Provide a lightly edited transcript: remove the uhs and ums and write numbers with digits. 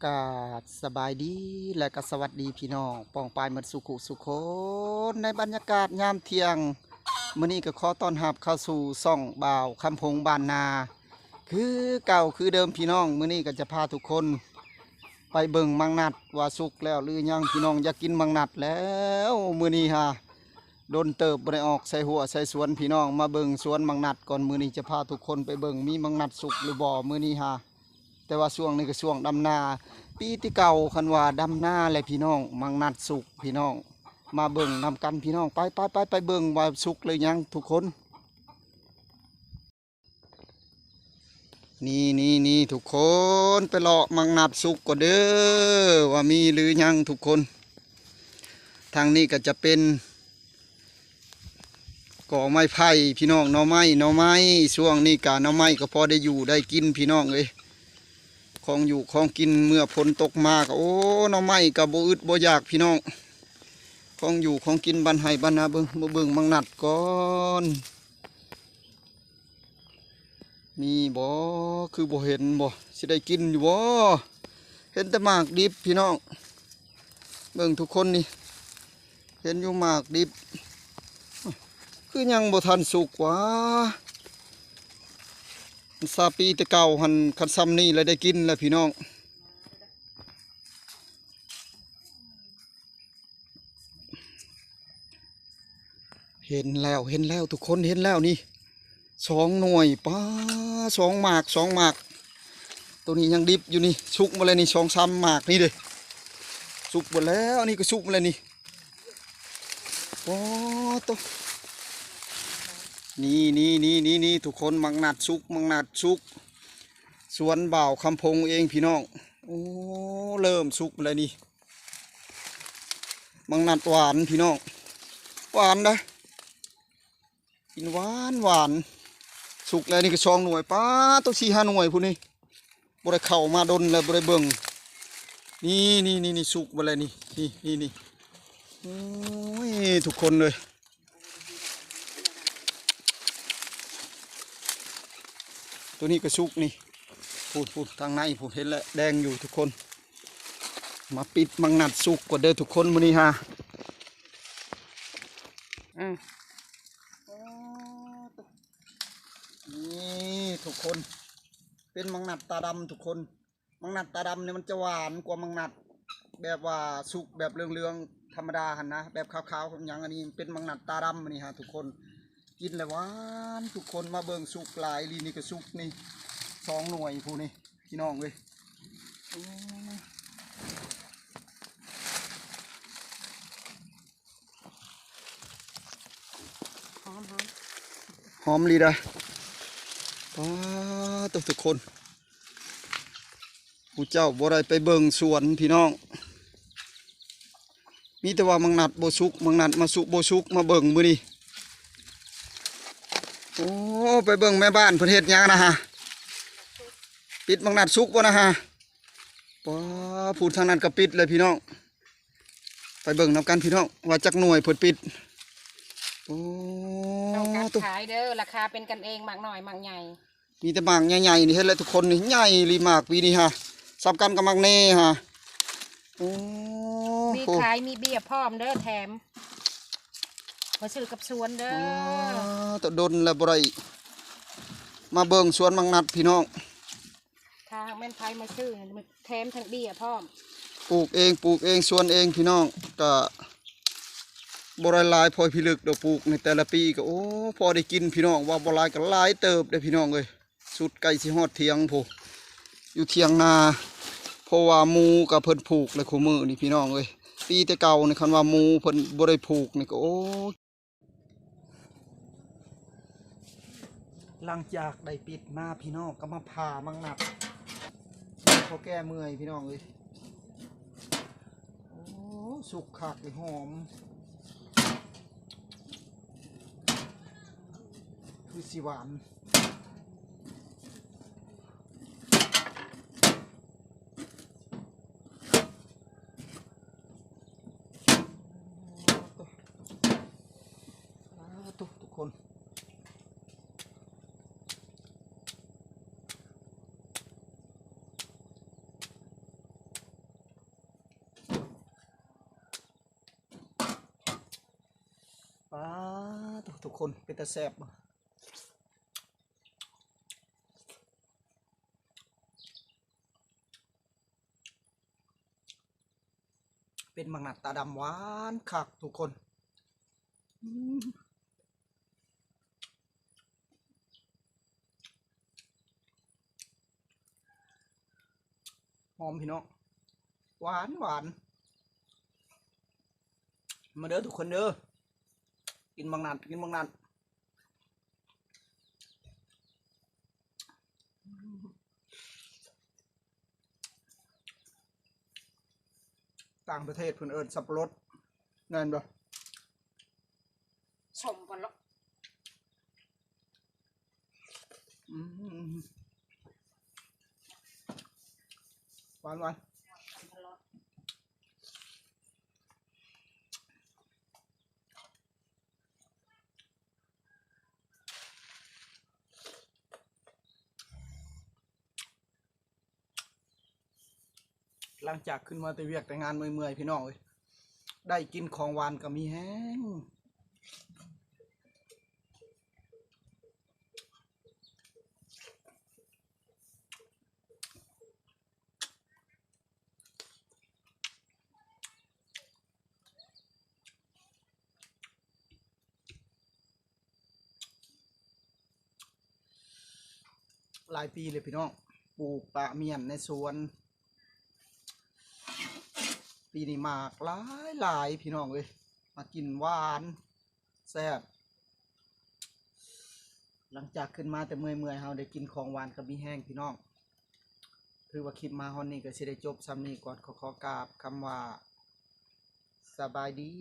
กาสบายดีและก็สวัสดีพี่น้องปองปายหมดสุขุสุขคนในบรรยากาศยามเที่ยงมื้อนี้ก็ขอต้อนรับเข้าสู่ซ่องบ่าวคำพงบ้านนาคือเก่าคือเดิมพี่น้องมื้อนี้ก็จะพาทุกคนไปเบิ่งมังนัดว่าสุกแล้วหรือยังพี่น้องอยากกินมังนัดแล้วมื้อนี้ฮะโดนเติบบ่ได้ออกใส่หัวใส่สวนพี่น้องมาเบิ่งสวนมังนัดก่อนมื้อนี้จะพาทุกคนไปเบิ่งมีมังนัดสุกหรือบ่มื้อนี้ฮะแต่ว่าช่วงนี้ก็ช่วงดำนา ปีที่เก่าคันว่าดำหน้าเลยพี่น้องมังนัดสุกพี่น้องมาเบิ่งนำกันพี่น้องไปเบิ่งว่าสุกเลยยังทุกคนนี่ทุกคนไปเลาะมังนัดสุกก็เด้อว่ามีหรือยังทุกคนทางนี้ก็จะเป็นก่อไม้ไผ่พี่น้องหน่อไม้ช่วงนี้กะหน่อไม้ก็พอได้อยู่ได้กินพี่น้องเลยของอยู่ของกินเมื่อฝนตกมาก็โอ้หน่อไม้กับโบอึดโบอยากพี่น้องของอยู่ของกินบ้านไห้บ้านนาเบิ่งมาเบิ่งมังนัดก่อนมีบ่คือบ่เห็นบ่สิได้กินอยู่บ่เห็นแต่หมากดิบพี่น้องเบิ่งทุกคนนี่เห็นอยู่หมากดิบคือยังบ่ทันสุกวะซาปีแต่เก่าหันคันซ้ำนี่เลยได้กินแล้วพี่น้องเห็นแล้วทุกคนเห็นแล้วนี่2 หน่วยป้า2 หมากตัวนี้ยังดิบอยู่นี่สุกมาเลยนี่2-3 หมากนี่เลยสุกหมดแล้วนี่ก็สุกมาเลยนี่โอ้ตัวนี่ทุกคนมังนัดสุกสวนบ่าวคำพงเองพี่น้องโอ้เริ่มสุกเลยนี่มังนัดหวานพี่น้องหวานนะกินหวานสุกแล้วนี่ก็2 หน่วยป้าตัว4-5 หน่วยพูนี่บริเข้ามาดนเลยบริเบิ่งนี่สุกมาเลยนี่โอ้ยทุกคนเลยตัวนี้ก็สุกนี่พูดทางในพูดเห็นแล้วแดงอยู่ทุกคนมาปิดมังนัดสุกกว่าเดิมทุกคนมื้อนี้ฮะนี่ทุกคนเป็นมังนัดตาดำทุกคนมังนัดตาดำเนี่ยมันจะหวานกว่ามังนัดแบบว่าสุกแบบเรืองๆธรรมดาหันนะแบบขาวๆอย่างอันนี้เป็นมังนัดตาดำนี่ฮะทุกคนกินแล้วหวานทุกคนมาเบิ่งสุกหลายลีนี่ก็สุกนี่2 หน่วยผู้นี่พี่น้องเลยหอมลีได้ป้าทุกคนผู้เจ้าบ่ได้ไปเบิ่งสวนพี่น้องมีแต่ว่ามังนัดโบสุกมังนัดมาสุกโบสุกมาเบิ่งมื้อนี้โอ้ไปเบิ่งแม่บ้านเพิ่นเฮ็ดหยังนะฮะปิดมังนัดสุกบ่นะฮะป้าพูดทางนั้นก็ปิดเลยพี่น้องไปเบิ่งนำกันพี่น้องว่าจัก หน่วยเพิ่นปิดโอ้ต้องการขายเด้อราคาเป็นกันเองมากหน่อยมากใหญ่มีแต่หมากใหญ่ๆนี่เห็นแล้วทุกคนนี่ใหญ่รีมากปีนี้ฮะสำคัญกับหมากเน่ฮะโอ้มีขายมีเบี้ยพร้อมเด้อแถมมาซื้อกับสวนเด้อตะดนแล้วบ่ได้มาเบิ่งสวนมังนัดพี่น้องถ้าแม่นไผมาซื้อแถมทั้งเบี้ยพร้อมปลูกเองสวนเองพี่น้องก็บ่ได้หลายพอพิลึกดอกปลูกในแต่ละปีก็โอ้พอได้กินพี่น้องว่าบ่หลายก็หลายเติบได้พี่น้องเอ้ยสุดไก่สิฮอดเถียงผู้อยู่เถียงนาเพราะว่าหมูกับเพิ่นผูกเลยคู่มือนี่พี่น้องเอ้ยปีแต่เก่านี่คันว่าหมูเพิ่นบ่ได้ผูกนี่ก็โอ้หลังจากได้ปิดมาพี่น้องก็มาผ่ามังนัดเขาแก้เมื่อยพี่น้องเอ้ยโอ้สุกคักหอมคือสีหวานทุกคน ป้าทุกคนเป็นตาแซ่บบ่เป็นมังนัดตาดำหวานคักทุกคนอืมหอมพี่น้องหวานหวานมาเด้อทุกคนเด้อกินมังนัดกินมังนัดต่างประเทศเพิ่นเอิ้นสับปะรดนั่นบ่ ชมกันละ อืมหวานหวานหลังจากขึ้นมาแต่เวียกแต่งานเมื่อยๆพี่น้องเอ้ยได้กินของหวานก็มีแห้งหลายปีเลยพี่น้องปลูกปะเมียนในสวนปีนี้มากหลายพี่น้องเอ้ยมากินหวานแซ่บหลังจากขึ้นมาแต่เมื่อยๆเฮาได้กินของหวานก็มีแห้งพี่น้องคือว่าคลิปมาฮอนนี้ก็สิได้จบซ้ำนี้ก่อนขอกราบคำว่าสบายดี